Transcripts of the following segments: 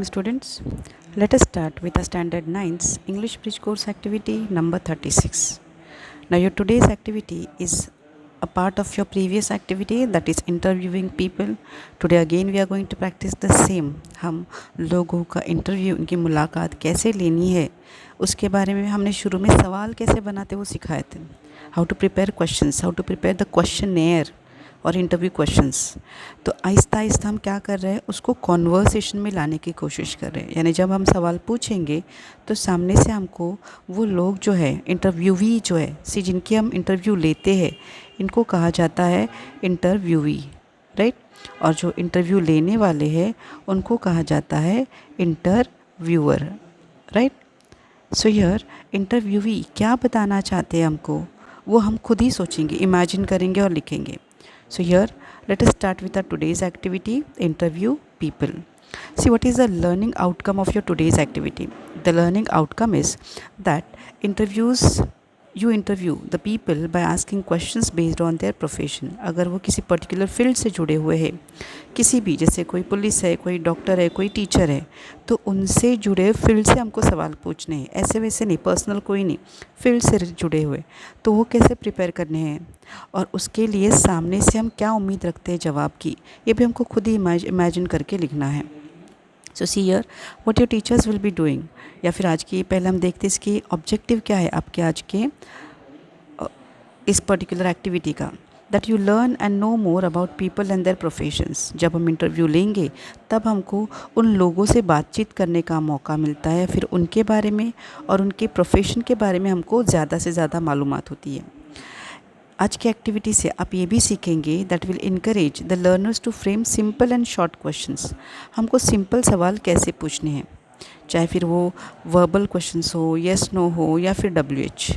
Students, let us start with the Standard 9's English Bridge Course activity number 36. Now your today's activity is a part of your previous activity, that is interviewing people. Today again we are going to practice the same. हम लोगों का interview, उनकी मुलाकात कैसे लेनी है उसके बारे में हमने शुरू में सवाल कैसे बनाते वो सिखाए थे. How to prepare questions, how to prepare the questionnaire और इंटरव्यू क्वेश्चंस. तो आहिस्ता आहिस्ता हम क्या कर रहे हैं, उसको कॉन्वर्सेशन में लाने की कोशिश कर रहे हैं. यानी जब हम सवाल पूछेंगे तो सामने से हमको वो लोग जो है, इंटरव्यूवी जो है, जिनकी हम इंटरव्यू लेते हैं, इनको कहा जाता है इंटरव्यूवी, राइट. और जो इंटरव्यू लेने वाले हैं उनको कहा जाता है इंटरव्यूअर, राइट. सो हियर इंटरव्यूवी क्या बताना चाहते हैं हमको, वो हम खुद ही सोचेंगे, इमेजिन करेंगे और लिखेंगे. So here let us start with our today's activity, interview people. See, what is the learning outcome of your today's activity? The learning outcome is that you interview the people by asking questions based on their profession. अगर वो किसी particular field से जुड़े हुए हैं, किसी भी, जैसे कोई पुलिस है, कोई डॉक्टर है, कोई टीचर है, तो उनसे जुड़े फील्ड से हमको सवाल पूछने हैं. ऐसे वैसे नहीं, पर्सनल कोई नहीं, फील्ड से जुड़े हुए. तो वो कैसे प्रिपेयर करने हैं और उसके लिए सामने से हम क्या उम्मीद रखते हैं जवाब की, ये भी हमको खुद ही इमेजिन करके लिखना है. So see here what your teachers will be doing. या फिर आज की पहले हम देखते हैं इसकी ऑब्जेक्टिव क्या है आपके आज के इस पर्टिकुलर एक्टिविटी का. That you learn and know more about people and their professions. जब हम इंटरव्यू लेंगे तब हमको उन लोगों से बातचीत करने का मौका मिलता है, फिर उनके बारे में और उनके प्रोफेशन के बारे में हमको ज़्यादा से ज़्यादा मालूमात होती है. आज की एक्टिविटी से आप ये भी सीखेंगे that will encourage the learners to frame simple and short questions. हमको सिंपल सवाल कैसे पूछने हैं, चाहे फिर वो वर्बल क्वेश्चंस हो, येस नो हो, या फिर WH.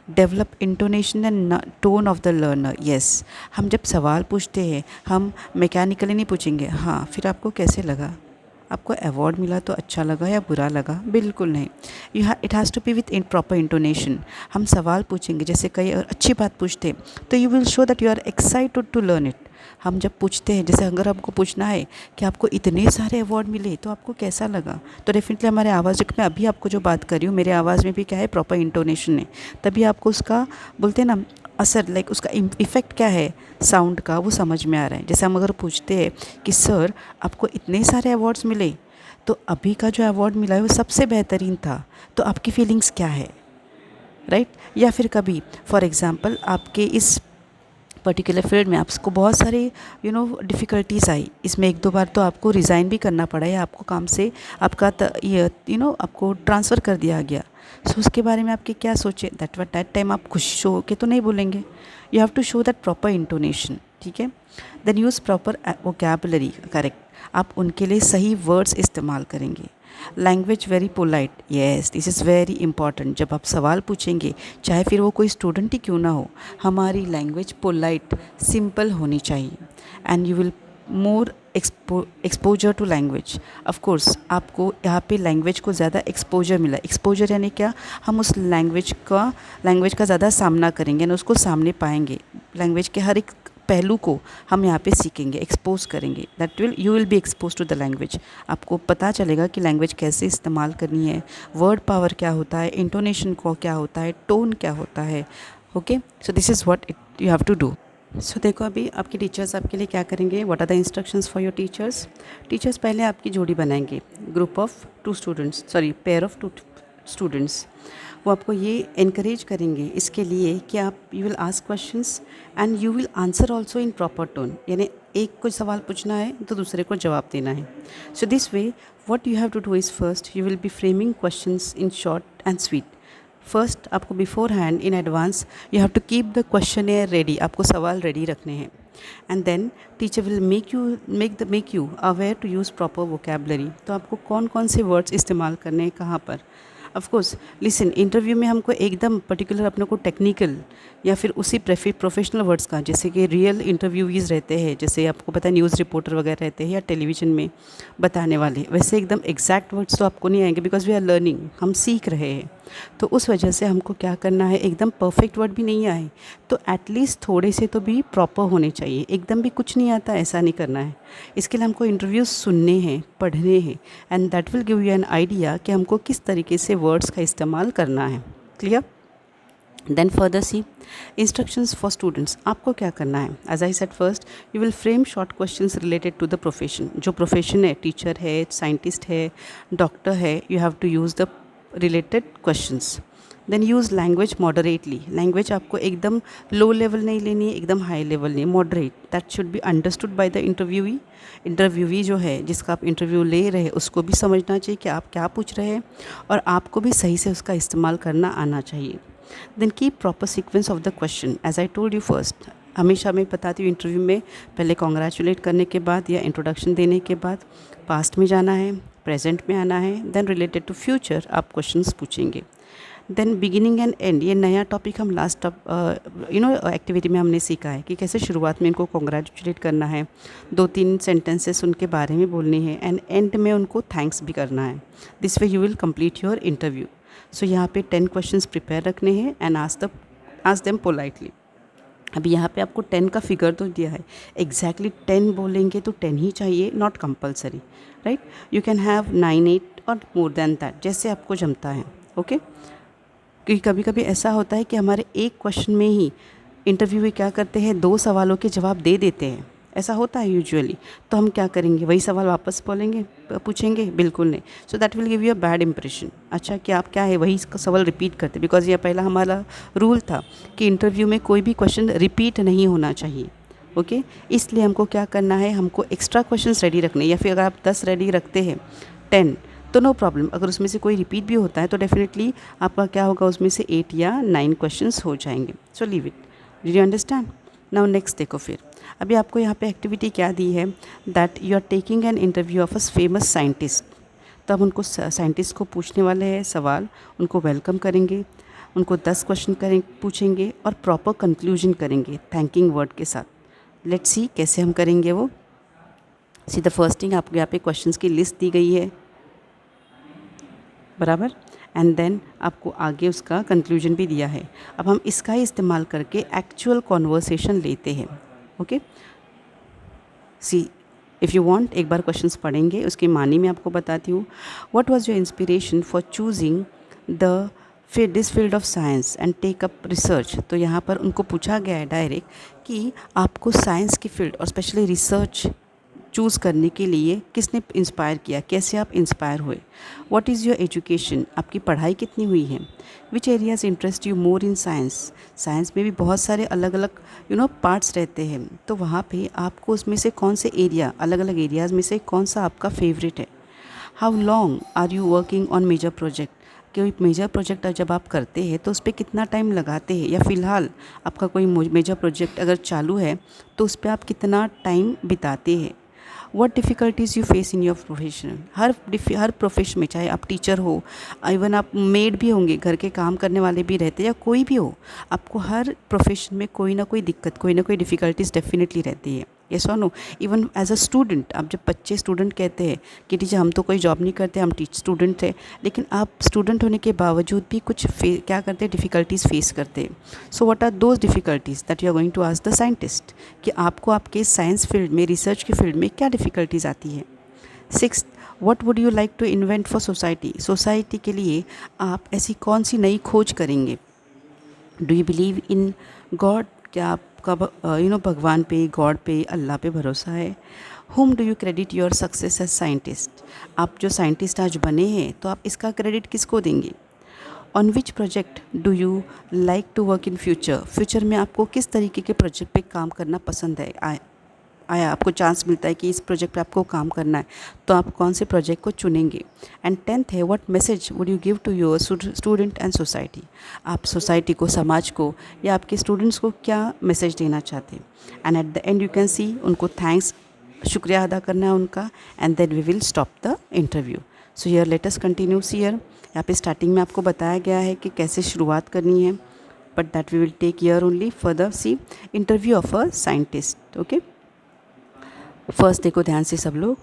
Develop intonation and tone of the learner. Yes, हम जब सवाल पूछते हैं हम मैकेनिकली नहीं पूछेंगे, हाँ फिर आपको कैसे लगा, आपको अवार्ड मिला तो अच्छा लगा या बुरा लगा, बिल्कुल नहीं. It has to be within proper intonation. हम सवाल पूछेंगे, जैसे कई अच्छी बात पूछते तो you will show that you are excited to learn it. हम जब पूछते हैं, जैसे अगर हमको पूछना है कि आपको इतने सारे अवार्ड मिले तो आपको कैसा लगा, तो डेफिनेटली हमारे आवाज़, मैं अभी आपको जो बात कर रही हूँ मेरे आवाज़ में भी क्या है, प्रॉपर इंटोनेशन है, तभी आपको उसका बोलते हैं ना असर, लाइक उसका इफ़ेक्ट क्या है साउंड का, वो समझ में आ रहा है. जैसे हम अगर पूछते हैं कि सर आपको इतने सारे अवार्ड्स मिले, तो अभी का जो अवार्ड मिला है वो सबसे बेहतरीन था, तो आपकी फीलिंग्स क्या है, राइट. या फिर कभी फॉर एग्ज़ाम्पल आपके इस पर्टिकुलर फील्ड में आपको बहुत सारे डिफ़िकल्टीज़ आई, इसमें एक दो बार तो आपको रिज़ाइन भी करना पड़ा या आपको काम से आपका आपको ट्रांसफ़र कर दिया गया. सो उसके बारे में आपके क्या सोचे, दैट टाइम आप खुश हो के तो नहीं बोलेंगे, you have to show that proper intonation, ठीक है. Then use proper vocabulary, correct. आप उनके लिए सही वर्ड्स इस्तेमाल करेंगे. Language very polite, yes this is very important. जब आप सवाल पूछेंगे, चाहे फिर वो कोई स्टूडेंट ही क्यों ना हो, हमारी लैंग्वेज पोलाइट सिंपल होनी चाहिए. And you will more exposure to language. Of course आपको यहाँ पे लैंग्वेज को ज़्यादा एक्सपोजर मिला. एक्सपोजर यानी क्या, हम उस लैंग्वेज का ज़्यादा सामना करेंगे ना, उसको सामने पाएंगे. लैंग्वेज के हर एक पहलू को हम यहाँ पे सीखेंगे, एक्सपोज करेंगे. You will be expose to the language. आपको पता चलेगा कि लैंग्वेज कैसे इस्तेमाल करनी है, वर्ड पावर क्या होता है, इंटोनेशन को क्या होता है, टोन क्या होता है. Okay, so this is what you have to do. So देखो अभी आपके टीचर्स आपके लिए क्या करेंगे, what are the instructions for your teachers. Teachers पहले आपकी जोड़ी बनाएंगे, group of 2 students, sorry pair of 2 students. वो आपको ये इनकरेज करेंगे इसके लिए कि आप you will ask questions and you will answer also in proper tone. यानी एक को सवाल पूछना है तो दूसरे को जवाब देना है. So this way what you have to do is, first you will be framing questions in short and sweet. First आपको beforehand in advance you have to keep the questionnaire ready. आपको सवाल ready रखने हैं. And then teacher will make you aware to use proper vocabulary. तो आपको कौन कौन से वर्ड्स इस्तेमाल करने हैं, कहाँ पर. ऑफ कोर्स लिसन, इंटरव्यू में हमको एकदम पर्टिकुलर अपने को टेक्निकल या फिर उसी प्रोफेशनल वर्ड्स का, जैसे कि रियल इंटरव्यूज़ रहते हैं, जैसे आपको पता है न्यूज़ रिपोर्टर वगैरह रहते हैं या टेलीविज़न में बताने वाले, वैसे एकदम एग्जैक्ट वर्ड्स तो आपको नहीं आएंगे, बिकॉज वी आर लर्निंग, हम सीख रहे हैं. तो उस वजह से हमको क्या करना है, एकदम परफेक्ट वर्ड भी नहीं आए तो एटलीस्ट थोड़े से तो भी प्रॉपर होने चाहिए, एकदम भी कुछ नहीं आता ऐसा नहीं करना है। इसके लिए हमको इंटरव्यूज़ सुनने हैं, पढ़ने हैं, and that will give you an idea कि हमको किस तरीके से वर्ड्स का इस्तेमाल करना है। Clear? Then further see instructions for students. आपको क्या करना है, as I said first you will frame short questions related to the profession. जो प्रोफेशन है, टीचर है, साइंटिस्ट है, डॉक्टर है, you have to use the related questions. Then use language moderately. Language आपको एकदम लो लेवल नहीं लेनी है, एकदम हाई लेवल नहीं, moderate, that should be understood by the interviewee जो है, जिसका आप इंटरव्यू ले रहे हैं, उसको भी समझना चाहिए कि आप क्या पूछ रहे हैं और आपको भी सही से उसका इस्तेमाल करना आना चाहिए। Then keep proper sequence of the question. As I told you first, हमेशा मैं बताती हूँ इंटरव्यू में पहले कॉन्ग्रेचुलेट करने के बाद या इंट्रोडक्शन देने के बाद पास्ट में जाना है, प्रेजेंट में आना है, देन रिलेटेड टू फ्यूचर आप क्वेश्चंस पूछेंगे। देन बिगिनिंग एंड एंड, ये नया टॉपिक हम लास्ट एक्टिविटी में हमने सीखा है कि कैसे शुरुआत में इनको कॉन्ग्रेचुलेट करना है, 2-3 सेंटेंसेस उनके बारे में बोलने हैं, एंड एंड में उनको थैंक्स भी करना है। This way you will complete your interview. So यहाँ पे 10 क्वेश्चंस प्रिपेयर रखने हैं एंड आस्क देम पोलाइटली। अभी यहाँ पे आपको 10 का फिगर तो दिया है, एग्जैक्टली 10 बोलेंगे तो 10 ही चाहिए, not compulsory, right? You can have 9, 8 और मोर देन दैट, जैसे आपको जमता है। ओके? क्योंकि कभी कभी ऐसा होता है कि हमारे एक क्वेश्चन में ही इंटरव्यू में क्या करते हैं, 2 सवालों के जवाब दे देते हैं, ऐसा होता है यूजुअली। तो हम क्या करेंगे, वही सवाल वापस पूछेंगे? बिल्कुल नहीं। So that will give you a bad impression. अच्छा, कि आप क्या है वही सवाल रिपीट करते, बिकॉज ये पहला हमारा रूल था कि इंटरव्यू में कोई भी क्वेश्चन रिपीट नहीं होना चाहिए। ओके? इसलिए हमको क्या करना है, हमको एक्स्ट्रा क्वेश्चन रेडी रखने, या फिर अगर आप 10 रेडी रखते हैं, 10 तो नो प्रॉब्लम, अगर उसमें से कोई रिपीट भी होता है तो डेफिनेटली आपका क्या होगा, उसमें से 8 या 9 क्वेश्चंस हो जाएंगे। So leave it. Did you understand? Now next देखो, फिर अभी आपको यहाँ पे एक्टिविटी क्या दी है, that you are taking an interview of a famous scientist. तो अब उनको साइंटिस्ट को पूछने वाले हैं सवाल, उनको वेलकम करेंगे, उनको 10 क्वेश्चन पूछेंगे और प्रॉपर कंक्लूजन करेंगे थैंकिंग वर्ड के साथ। लेट्स सी कैसे हम करेंगे वो। सी द फर्स्ट थिंग, आपको यहाँ पे क्वेश्चंस की लिस्ट दी गई है, बराबर, एंड देन आपको आगे उसका कंक्लूजन भी दिया है। अब हम इसका ही इस्तेमाल करके एक्चुअल कॉन्वर्सेशन लेते हैं। Okay? C if you want, एक बार क्वेश्चंस पढ़ेंगे, उसकी मानी मैं आपको बताती हूँ। What was your inspiration for choosing the this field of science and take up research. तो यहाँ पर उनको पूछा गया है डायरेक्ट कि आपको साइंस की फील्ड और स्पेशली रिसर्च चूज़ करने के लिए किसने इंस्पायर किया, कैसे आप इंस्पायर हुए। व्हाट इज़ योर एजुकेशन, आपकी पढ़ाई कितनी हुई है। Which areas interest you more in science. Science में भी बहुत सारे अलग अलग पार्ट्स रहते हैं, तो वहाँ पे आपको उसमें से कौन से एरिया, अलग अलग एरियाज़ में से कौन सा आपका फेवरेट है। How long are you working on major project. कोई मेजर प्रोजेक्ट जब आप करते हैं तो उस पर कितना टाइम लगाते हैं, या फ़िलहाल आपका कोई मेजर प्रोजेक्ट अगर चालू है तो उस पर आप कितना टाइम बिताते हैं। What difficulties you face in your profession. Her profession में, चाहे आप टीचर हो, इवन आप मेड भी होंगे, घर के काम करने वाले भी रहते हैं, या कोई भी हो, आपको हर प्रोफेशन में कोई ना कोई दिक्कत, कोई ना कोई डिफ़िकल्टीज़ डेफिनेटली रहती है। यस और no? Even as a student, आप जब बच्चे स्टूडेंट कहते हैं कि टीचर हम तो कोई जॉब नहीं करते, हम स्टूडेंट थे, लेकिन आप स्टूडेंट होने के बावजूद भी कुछ क्या करते हैं, डिफ़िकल्टीज़ फेस करते हैं। So what are those difficulties that you are going to ask the scientist, कि आपको आपके साइंस फील्ड में, रिसर्च की फील्ड में क्या डिफ़िकल्टीज़ आती है। 6th, what would you like to invent for society. Society के लिए आप ऐसी कौन सी नई खोज करेंगे। Do you believe in God, क्या आपका भगवान पे, गॉड पे, अल्लाह पे भरोसा है। Whom do you credit your success as scientist, आप जो साइंटिस्ट आज बने हैं तो आप इसका क्रेडिट किसको देंगे। On which project do you like to work in future में आपको किस तरीके के प्रोजेक्ट पे काम करना पसंद है, आया आपको चांस मिलता है कि इस प्रोजेक्ट पे आपको काम करना है, तो आप कौन से प्रोजेक्ट को चुनेंगे। एंड 10th है, what message would you give to your student and society, आप सोसाइटी को, समाज को, या आपके स्टूडेंट्स को क्या मैसेज देना चाहते हैं। And at the end you can see, उनको थैंक्स, शुक्रिया अदा करना है उनका, and then we will stop the interview. So here let us continue. Here यहाँ पे स्टार्टिंग में आपको बताया गया है कि कैसे शुरुआत करनी है, but that we will take here only. Further see interview of a scientist. Okay, first देखो ध्यान से सब लोग।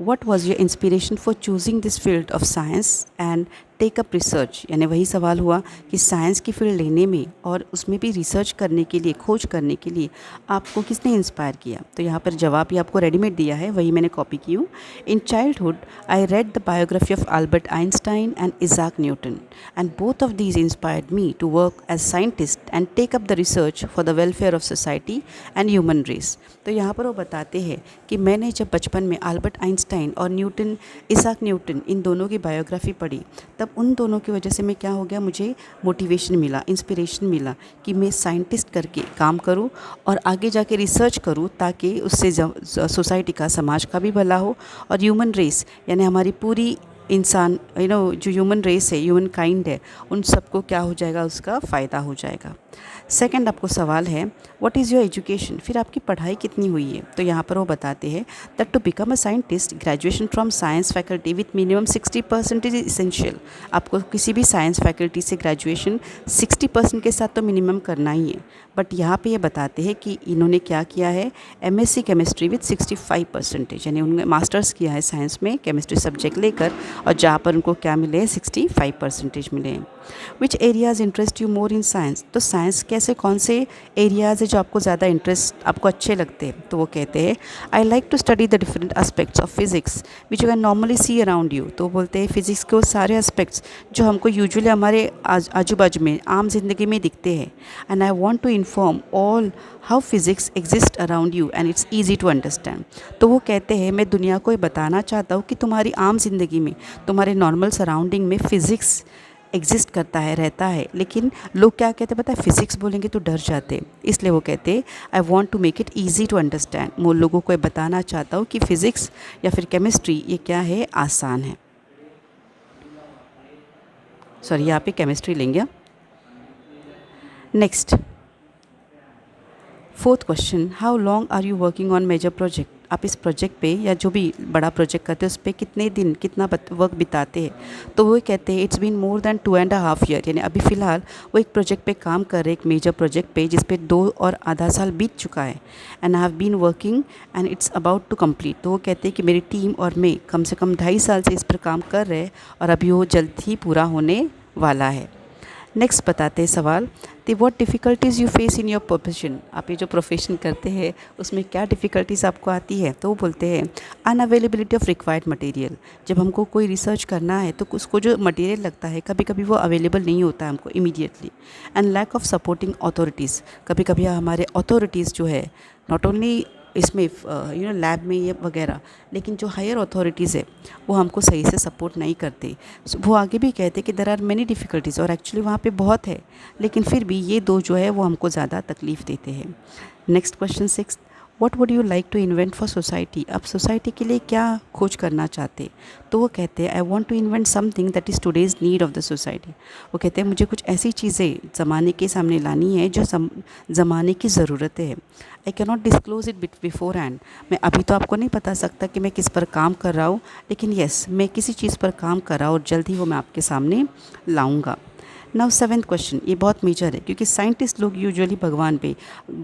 What was your inspiration for choosing this field of science and take up research, यानी वही सवाल हुआ कि साइंस की फील्ड लेने में और उसमें भी रिसर्च करने के लिए, खोज करने के लिए आपको किसने इंस्पायर किया? तो यहाँ पर जवाब ही आपको रेडीमेड दिया है, वही मैंने कॉपी की हूँ। In childhood I read the biography of Albert Einstein and Isaac Newton and both of these inspired me to work as scientist and take up the research for the welfare of society and human race. तो यहाँ पर वो बताते हैं कि मैंने जब बचपन में अल्बर्ट आइंस्टाइन और न्यूटन, इज़ाक न्यूटन, इन दोनों की बायोग्राफी पढ़ी, तब उन दोनों की वजह से मैं क्या हो गया, मुझे मोटिवेशन मिला, इंस्पिरेशन मिला कि मैं साइंटिस्ट करके काम करूं और आगे जाके रिसर्च करूं, ताकि उससे सोसाइटी का, समाज का भी भला हो और ह्यूमन रेस यानी हमारी पूरी इंसान, जो ह्यूमन रेस है, ह्यूमन काइंड है, उन सबको क्या हो जाएगा, उसका फ़ायदा हो जाएगा। सेकंड आपको सवाल है, व्हाट इज़ योर एजुकेशन? फिर आपकी पढ़ाई कितनी हुई है? तो यहाँ पर वो बताते हैं that to become a scientist graduation from science faculty with minimum 60% is essential. आपको किसी भी साइंस फैकल्टी से ग्रेजुएशन 60% के साथ तो मिनिमम करना ही है। बट यहाँ पे ये बताते हैं कि इन्होंने क्या किया है, एमएससी केमिस्ट्री विथ 65%, यानी उन्होंने मास्टर्स किया है साइंस में केमिस्ट्री सब्जेक्ट लेकर, और जहाँ पर उनको क्या मिले हैं, 65% मिले हैं। Which areas interest you more in science? तो साइंस कैसे, कौन से एरियाज़ है जो आपको ज़्यादा इंटरेस्ट, आपको अच्छे लगते हैं? तो वो कहते हैं I like to study the different aspects of physics which you can normally see around you. तो बोलते हैं फिजिक्स के वो सारे एस्पेक्ट्स जो हमको यूजुअली हमारे आजू बाजू में, आम जिंदगी में दिखते हैं। And I want to inform all how physics exist around you and it's easy to understand. तो वो कहते हैं मैं दुनिया को ये बताना चाहता हूँ कि तुम्हारी आम जिंदगी में, तुम्हारे नॉर्मल सराउंडिंग में फ़िज़िक्स एग्जिस्ट करता है, रहता है, लेकिन लोग क्या कहते हैं पता है, फिज़िक्स बोलेंगे तो डर जाते हैं। इसलिए वो कहते हैं I want to make it easy to understand. मैं लोगों को ये बताना चाहता हूँ कि फ़िज़िक्स या फिर केमिस्ट्री ये क्या है, आसान है। सॉरी, यहाँ पे केमिस्ट्री लेंगे। Next, fourth question, how long are you working on major project? आप इस प्रोजेक्ट पे या जो भी बड़ा प्रोजेक्ट करते हैं उस पर कितने दिन, कितना वक्त बिताते हैं? तो वो कहते हैं it's been more than 2.5 year, यानी अभी फ़िलहाल वो एक प्रोजेक्ट पे काम कर रहे हैं, एक मेजर प्रोजेक्ट पे, जिस पे 2 और आधा साल बीत चुका है। And I have been working and it's about to complete. तो वो कहते हैं कि मेरी टीम और मैं कम से कम 2.5 साल से इस पर काम कर रहे हैं और अभी वो जल्द ही पूरा होने वाला है। नेक्स्ट बताते हैं सवाल, तो what difficulties you face in your profession? आप ये जो प्रोफेशन करते हैं उसमें क्या डिफ़िकल्टीज़ आपको आती है? तो वो बोलते हैं अनअवेलेबिलिटी ऑफ रिक्वायर्ड मटेरियल। जब हमको कोई रिसर्च करना है तो उसको जो मटेरियल लगता है कभी कभी वो अवेलेबल नहीं होता है हमको immediately. And lack of supporting authorities, कभी कभी हमारे अथॉरिटीज़ जो है, नॉट ओनली इसमें लैब में ये वगैरह, लेकिन जो हायर अथॉरिटीज़ है वो हमको सही से सपोर्ट नहीं करते। वो आगे भी कहते कि देयर आर मेनी डिफ़िकल्टीज़, और एक्चुअली वहाँ पे बहुत है, लेकिन फिर भी ये दो जो है वो हमको ज़्यादा तकलीफ़ देते हैं। Next question 6, what would you like to invent for society? आप सोसाइटी के लिए क्या खोज करना चाहते? तो वो कहते हैं I want to invent something that is today's need of the society. वो कहते हैं मुझे कुछ ऐसी चीज़ें ज़माने के सामने लानी है जो ज़माने की ज़रूरत है। I can not disclose it before hand. मैं अभी तो आपको नहीं बता सकता कि मैं किस पर काम कर रहा हूँ, लेकिन येस, मैं किसी चीज़ पर काम कर रहा हूँ और जल्द ही वो मैं आपके सामने लाऊंगा। नाउ 7th क्वेश्चन, ये बहुत मेजर है क्योंकि साइंटिस्ट लोग यूजुअली भगवान पे,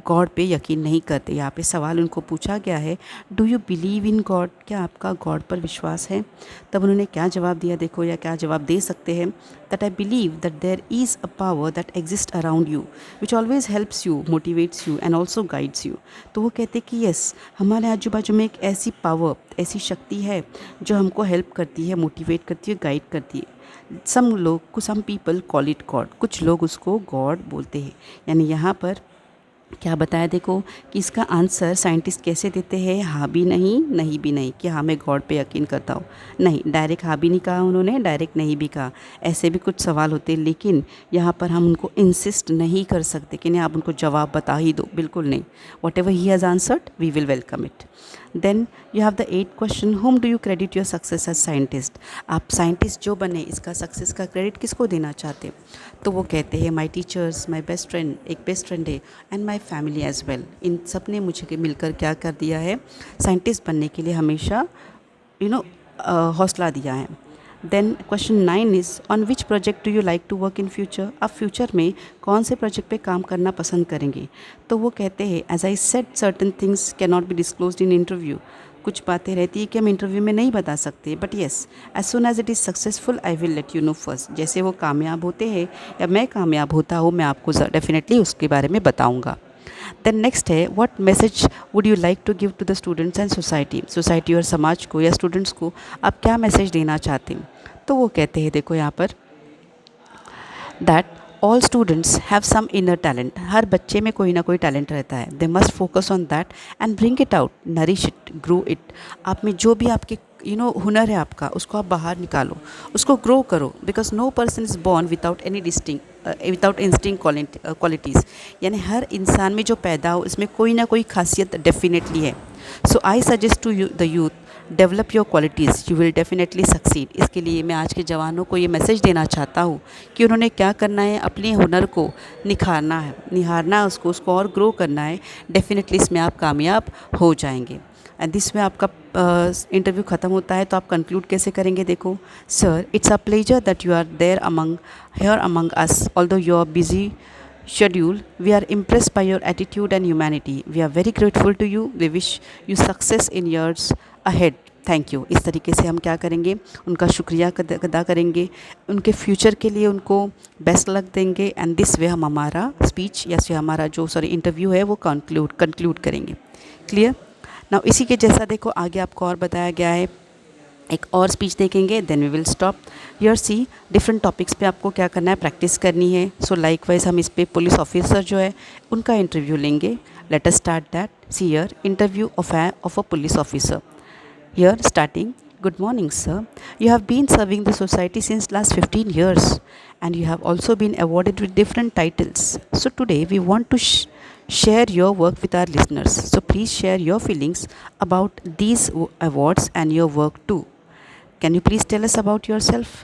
गॉड पे यकीन नहीं करते। यहाँ पे सवाल उनको पूछा गया है, do you believe in God? क्या आपका गॉड पर विश्वास है? तब उन्होंने क्या जवाब दिया, देखो, या क्या जवाब दे सकते हैं, that I believe that there is a power that exist around you which always helps you, motivates you and also guides you. तो वो कहते कि यस, हमारे आजू बाजू में एक ऐसी पावर, ऐसी शक्ति है जो हमको हेल्प करती है, मोटिवेट करती है, गाइड करती है। Some people call it God, कुछ लोग उसको गॉड बोलते हैं। यानी यहाँ पर क्या बताया, देखो कि इसका आंसर साइंटिस्ट कैसे देते हैं, हाँ भी नहीं, नहीं भी नहीं, कि हाँ मैं गॉड पे यकीन करता हूँ, नहीं, डायरेक्ट हाँ भी नहीं कहा उन्होंने, डायरेक्ट नहीं भी कहा। ऐसे भी कुछ सवाल होते हैं, लेकिन यहाँ पर हम उनको इंसिस्ट नहीं कर सकते कि नहीं आप उनको जवाब बता ही दो, बिल्कुल नहीं। Whatever he has answered we will welcome it. Then you have the 8th question, whom do you credit your success as scientist? आप साइंटिस्ट जो बने, इसका सक्सेस का क्रेडिट किसको देना चाहते? तो वो कहते हैं my teachers, my best friend, एक बेस्ट फ्रेंड है, and my family as well. इन सब ने मुझे मिलकर क्या कर दिया है, साइंटिस्ट बनने के लिए हमेशा हौसला दिया है। Then question 9 is on which project do you like to work in future? आप फ्यूचर में कौन से प्रोजेक्ट पे काम करना पसंद करेंगे? तो वो कहते हैं as I said certain things can not be disclosed in interview. कुछ बातें रहती है कि हम इंटरव्यू में नहीं बता सकते, but yes, as soon as it is successful I will let you know first. जैसे वो कामयाब होते हैं या मैं कामयाब होता हूँ, मैं आपको डेफिनेटली उसके बारे में बताऊँगा। देन नेक्स्ट है, what message would you like to give to the students and society और समाज को या स्टूडेंट्स को आप क्या मैसेज देना चाहते हैं। तो वो कहते हैं, देखो यहाँ पर, that all students have some inner talent. हर बच्चे में कोई ना कोई टैलेंट रहता है। They must focus on that and bring it out, nourish it, grow it. आप में जो भी आपके हुनर है आपका, उसको आप बाहर निकालो, उसको ग्रो करो। Because no person is born without any without instinct qualities. यानी हर इंसान में जो पैदा हो, इसमें कोई ना कोई खासियत डेफिनेटली है। So I suggest to the youth, develop your qualities, you will definitely succeed. इसके लिए मैं आज के जवानों को ये मैसेज देना चाहता हूँ कि उन्होंने क्या करना है, अपने हुनर को निखारना है, निहारना है उसको और ग्रो करना है। डेफिनेटली इसमें आप कामयाब हो जाएंगे। एंड दिस में आपका इंटरव्यू ख़त्म होता है, तो आप कंक्लूड कैसे करेंगे। देखो, sir, it's a pleasure that you are there among us, although you are busy schedule. We are impressed by your attitude and humanity. We are very grateful to you. We wish you success in years ahead. Thank you. इस तरीके से हम क्या करेंगे, उनका शुक्रिया अदा करेंगे, उनके फ्यूचर के लिए उनको बेस्ट लक देंगे। एंड दिस वे हम हमारा स्पीच या हमारा जो इंटरव्यू है वो कंक्लूड करेंगे। क्लियर। नाउ इसी के जैसा देखो आगे आपको और बताया गया है, एक और स्पीच देखेंगे, then we will stop here. See, different topics पे आपको क्या करना है, प्रैक्टिस करनी है। सो लाइकवाइज हम इस पे पुलिस ऑफिसर जो है उनका इंटरव्यू लेंगे। Let us start that. See here, interview of a police officer. Here starting, good morning sir, you have been serving the society since last 15 years and you have also been awarded with different titles. So today we want to share your work with our listeners. So please share your feelings about these awards and your work too. Can you please tell us about yourself?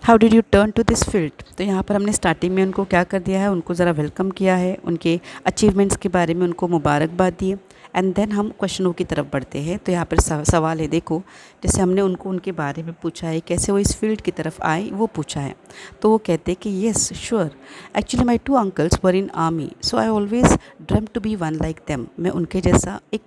How did you turn to this field. तो यहाँ पर हमने starting में उनको क्या कर दिया है, उनको ज़रा वेलकम किया है, उनके अचीवमेंट्स के बारे में उनको मुबारकबाद दी है। एंड देन हम क्वेश्चनों की तरफ बढ़ते हैं। तो यहाँ पर सवाल है, देखो, जैसे हमने उनको उनके बारे में पूछा है, कैसे वो इस फील्ड की तरफ आए, वो पूछा है। तो वो कहते हैं कि yes sure, actually my 2 uncles were in army, so I always dream to be one like them. मैं उनके जैसा एक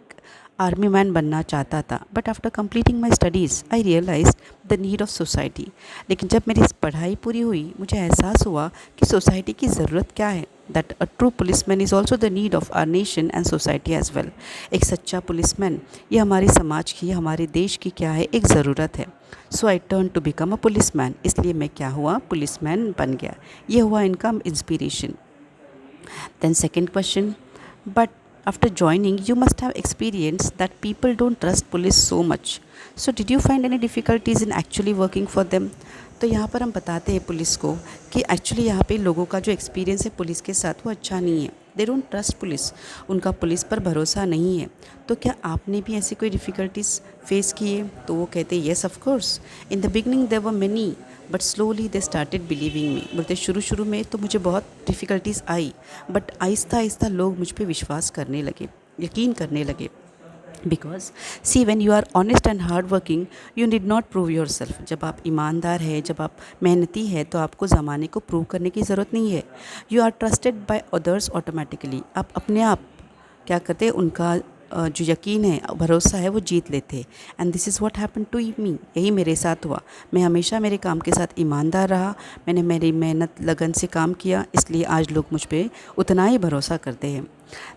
आर्मी मैन बनना चाहता था। But after completing my studies I realize the need of society. लेकिन जब मेरी पढ़ाई पूरी हुई, मुझे एहसास हुआ कि सोसाइटी की ज़रूरत क्या है। That a true policeman is also the need of our nation and society as well. एक सच्चा पुलिसमैन ये हमारे समाज की, हमारे देश की क्या है, एक ज़रूरत है। So I turn to become a policeman. इसलिए मैं क्या हुआ, पुलिसमैन बन गया। ये हुआ इनका inspiration. Then second question, but after joining you must have experienced that people don't trust police so much. So did you find any difficulties in actually working for them? तो यहाँ पर हम बताते हैं पुलिस को कि एक्चुअली यहाँ पे लोगों का जो एक्सपीरियंस है पुलिस के साथ वो अच्छा नहीं है। दे डोंट ट्रस्ट पुलिस, उनका पुलिस पर भरोसा नहीं है। तो क्या आपने भी ऐसी कोई डिफ़िकल्टीज़ फेस की है? तो वो कहते हैं yes of course, in the beginning there were many but slowly they started believing me. बोलते शुरू में तो मुझे बहुत difficulties I, but Aahista Aahista लोग मुझ पर विश्वास करने लगे, यकीन करने लगे। Because see when you are honest and hard working you need not prove yourself. जब आप ईमानदार है, जब आप मेहनती है, तो आपको ज़माने को प्रूव करने की ज़रूरत नहीं है। You are trusted by others automatically. आप अपने आप क्या करते हैं, उनका जो यकीन है, भरोसा है, वो जीत लेते हैं। And this is what happen to me. यही मेरे साथ हुआ। मैं हमेशा मेरे काम के साथ ईमानदार रहा, मैंने मेरी मेहनत लगन से काम किया, इसलिए आज लोग मुझ पर उतना ही भरोसा करते हैं।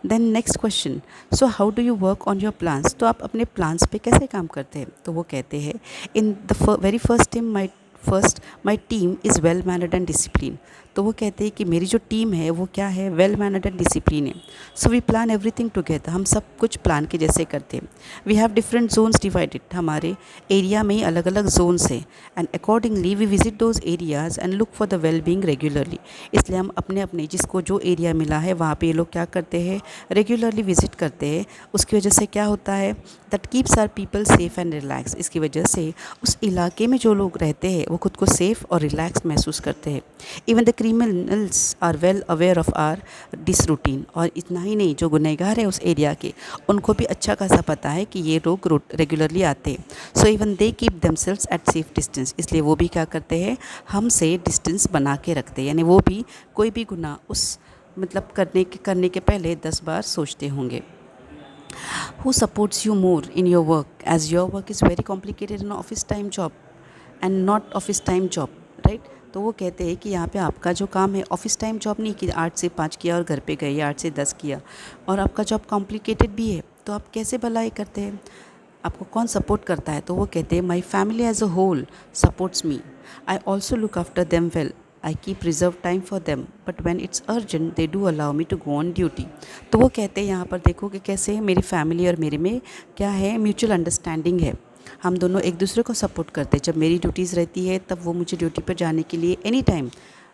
Then next question, so how do you work on your plans. तो आप अपने प्लान्स पे कैसे काम करते हैं। तो वो कहते हैं in the very first my team is well mannered and discipline. तो वो कहते हैं कि मेरी जो टीम है वो क्या है, वेल मैनर्ड एंड डिसिप्लिन है। So we plan everything together. हम सब कुछ प्लान के जैसे करते हैं। We have different zones divided. हमारे एरिया में ही अलग अलग जोन्स हैं। And accordingly we visit those areas and look for the well being regularly. इसलिए हम अपने अपने जिसको जो एरिया मिला है वहाँ पे ये लोग क्या करते हैं, रेगुलरली विजिट करते हैं। उसकी वजह से क्या होता है, that keeps our people safe and relax. इसकी वजह से उस इलाके में जो लोग रहते हैं वो खुद को सेफ़ और रिलैक्स महसूस करते हैं। Even the criminals are well aware of our this routine. और इतना ही नहीं, जो गुनहगार है उस एरिया के, उनको भी अच्छा खासा पता है कि ये लोग रेगुलरली आते हैं। So even they keep themselves at safe distance. इसलिए वो भी क्या करते हैं, हमसे डिस्टेंस बना के रखते हैं। यानी वो भी कोई भी गुनाह उस करने के पहले 10 बार सोचते होंगे। Who supports you more in your work, as your work is very complicated in office time job and not office time job, right? तो वो कहते हैं कि यहाँ पे आपका जो काम है ऑफिस टाइम जॉब नहीं कि 8 से 5 किया और घर पे गए, या 8 से 10 किया, और आपका जॉब कॉम्प्लिकेटेड भी है, तो आप कैसे भलाई करते हैं, आपको कौन सपोर्ट करता है? तो वो कहते हैं my family as a whole supports me, I also look after them well, I keep reserve time for them, but when it's urgent they do allow me to go on duty. तो वो कहते हैं यहाँ पर देखो कि कैसे मेरी फैमिली और मेरे में क्या है, म्यूचुअल अंडरस्टैंडिंग है, हम दोनों एक दूसरे को सपोर्ट करते हैं। जब मेरी ड्यूटीज़ रहती है तब वो मुझे ड्यूटी पर जाने के लिए एनी टाइम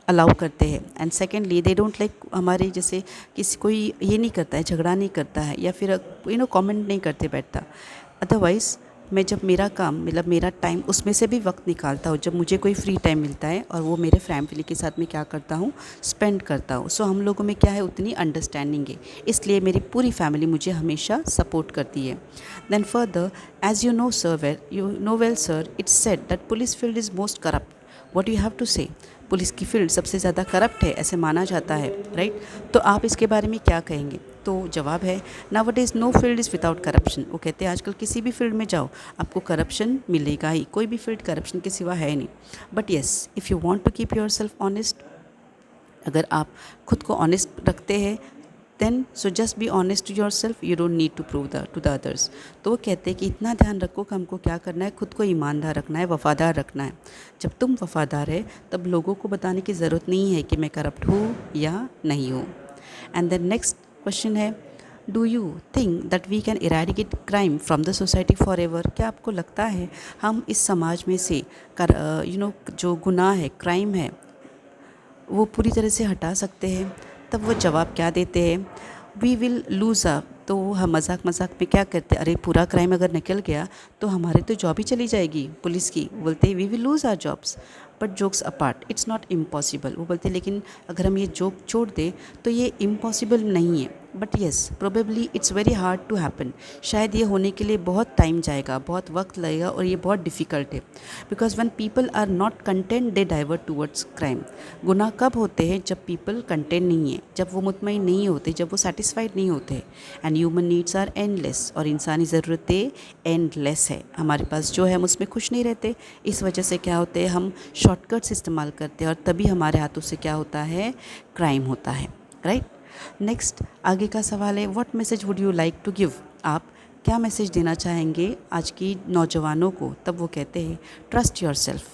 अलाउ करते हैं। And secondly they don't like, हमारे जैसे किसी कोई ये नहीं करता है, झगड़ा नहीं करता है, या फिर कमेंट नहीं करते बैठता। अदरवाइज़ मैं जब मेरा काम मतलब मेरा टाइम उसमें से भी वक्त निकालता हूँ, जब मुझे कोई फ्री टाइम मिलता है, और वो मेरे फैमिली के साथ में क्या करता हूँ, स्पेंड करता हूँ। सो हम लोगों में क्या है, उतनी अंडरस्टैंडिंग है, इसलिए मेरी पूरी फैमिली मुझे हमेशा सपोर्ट करती है। Then further, as you know sir, you know well sir, it's said that police field is most corrupt, what you have to say? Police की फील्ड सबसे ज़्यादा करप्ट है, ऐसे माना जाता है, राइट? तो आप इसके बारे में क्या कहेंगे? तो जवाब है, nowadays know field is without corruption. वो कहते हैं आजकल किसी भी फील्ड में जाओ आपको करप्शन मिलेगा ही, कोई भी फील्ड करप्शन के सिवा है नहीं। But yes, if you want to keep yourself honest, अगर आप खुद को ऑनेस्ट रखते हैं, then so just be honest to yourself, you don't need to prove to the others. तो वो कहते हैं कि इतना ध्यान रखो कि हमको क्या करना है, खुद को ईमानदार रखना है, वफ़ादार रखना है। जब तुम वफ़ादार है तब लोगों को बताने की ज़रूरत नहीं है कि मैं करप्ट हूँ या नहीं हूँ। एंड देन नेक्स्ट क्वेश्चन है, do you think that we can eradicate crime from the society forever? क्या आपको लगता है हम इस समाज में से जो गुनाह है, क्राइम है, वो पूरी तरह से हटा सकते हैं? तब वो जवाब क्या देते हैं, वी विल लूज़ अप। तो हम मजाक मजाक में क्या करते हैं, अरे पूरा क्राइम अगर निकल गया तो हमारी तो जॉब ही चली जाएगी पुलिस की। बोलते हैं we will lose our jobs, but jokes apart, it's not impossible. वो बोलते हैं लेकिन अगर हम ये जोक छोड़ दें तो ये इम्पॉसिबल नहीं है, but yes probably it's very hard to happen. शायद ये होने के लिए बहुत टाइम जाएगा, बहुत वक्त लगेगा, और ये बहुत डिफ़िकल्ट है। Because when people are not content they divert towards crime. गुनाह कब होते हैं, जब पीपल कंटेंट नहीं है, जब वो मुतमईन नहीं होते, जब वो सेटिस्फाइड नहीं होते। And human needs are endless, और इंसानी ज़रूरतें एंडलेस है, हमारे पास जो है हम उसमें खुश नहीं रहते। इस वजह से क्या होते हैं, हम शॉर्टकट्स इस्तेमाल करते हैं, और तभी हमारे हाथों से क्या होता है, क्राइम होता है, राइट? नेक्स्ट आगे का सवाल है, what message would you like to give? आप क्या मैसेज देना चाहेंगे आज की नौजवानों को? तब वो कहते हैं, trust yourself,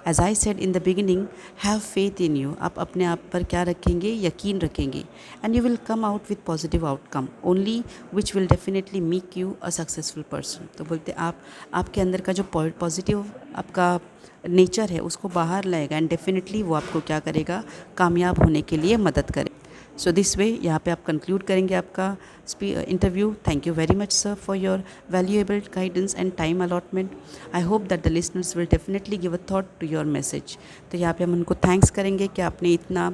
as I said in the beginning, have faith in you. आप अपने आप पर क्या रखेंगे, यकीन रखेंगे, and you will come out with positive outcome only which will definitely make you a successful person. तो बोलते आपके अंदर का जो पॉजिटिव आपका नेचर है उसको बाहर लाएगा, एंड डेफिनेटली वो आपको क्या करेगा, कामयाब होने के लिए मदद करे। सो दिस वे यहाँ पे आप कंक्लूड करेंगे आपका interview. Thank you very much sir for your valuable guidance and time allotment. I hope that the listeners will definitely give a thought to your message. तो यहाँ पे हम उनको थैंक्स करेंगे कि आपने इतना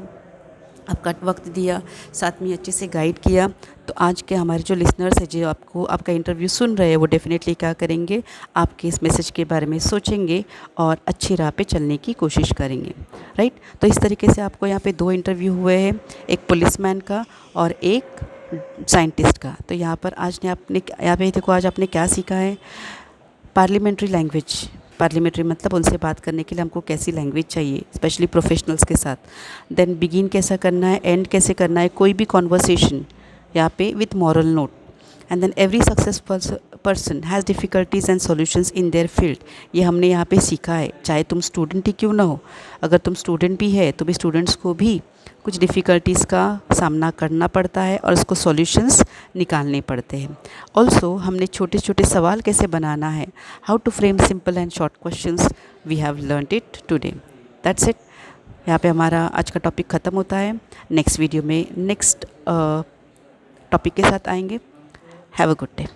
आपका वक्त दिया, साथ में अच्छे से गाइड किया। तो आज के हमारे जो लिसनर्स हैं, जो आपको आपका इंटरव्यू सुन रहे हैं, वो डेफिनेटली क्या करेंगे, आपके इस मैसेज के बारे में सोचेंगे और अच्छी राह पे चलने की कोशिश करेंगे, राइट? तो इस तरीके से आपको यहाँ पे 2 इंटरव्यू हुए हैं, एक पुलिसमैन का और एक साइंटिस्ट का। तो यहाँ पर आज ने आपने यहाँ पे देखो, आज आपने क्या सीखा है, पार्लियामेंट्री लैंग्वेज। पार्लियामेंट्री मतलब उनसे बात करने के लिए हमको कैसी लैंग्वेज चाहिए, स्पेशली प्रोफेशनल्स के साथ। देन बिगिन कैसा करना है, एंड कैसे करना है कोई भी कॉन्वर्सेशन यहाँ पे with moral note. And then every successful person has difficulties and solutions in their field. ये हमने यहाँ पे सीखा है, चाहे तुम स्टूडेंट ही क्यों ना हो। अगर तुम स्टूडेंट भी है तो भी स्टूडेंट्स को भी कुछ डिफ़िकल्टीज़ का सामना करना पड़ता है और उसको सॉल्यूशंस निकालने पड़ते हैं। ऑल्सो हमने छोटे छोटे सवाल कैसे बनाना है, how to frame simple and short questions, we have learned it today. That's it. यहाँ पे हमारा आज का टॉपिक ख़त्म होता है। नेक्स्ट वीडियो में नेक्स्ट टॉपिक के साथ आएंगे। Have a good day.